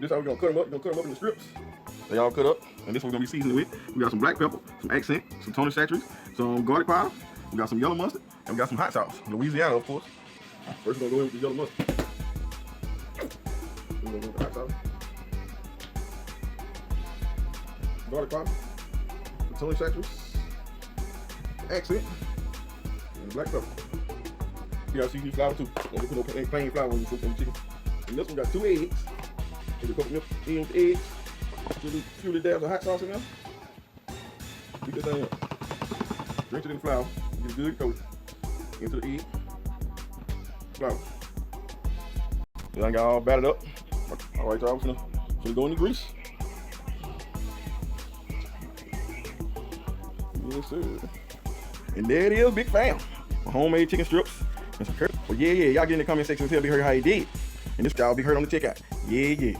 This how we're gonna cut them up. We're gonna cut them up in the strips. They all cut up. And this what we're gonna be seasoning with. We got some black pepper, some accent, some Tony Chachere's, some garlic powder. We got some yellow mustard, and we got some hot sauce. Louisiana, of course. First we're gonna go in with the yellow mustard. We're gonna go with the hot sauce. Garlic powder. Some Tony Chachere's. Accent. And black pepper. You gotta season your flour too. Don't put no plain flour when you cook some chicken. And this one got 2 eggs. And you cook milk in with eggs. Few little dabs of hot sauce in there. Beat this thing up. Drench it in flour. Get a good coat into the egg. Flour. Then I got all battered up. All right, y'all. We're gonna go in the grease. Yes, sir. And there it is, big fam. My homemade chicken strips and some curry. Well, yeah, y'all get in the comment section and tell me how you did. And this y'all be heard on the checkout. Yeah.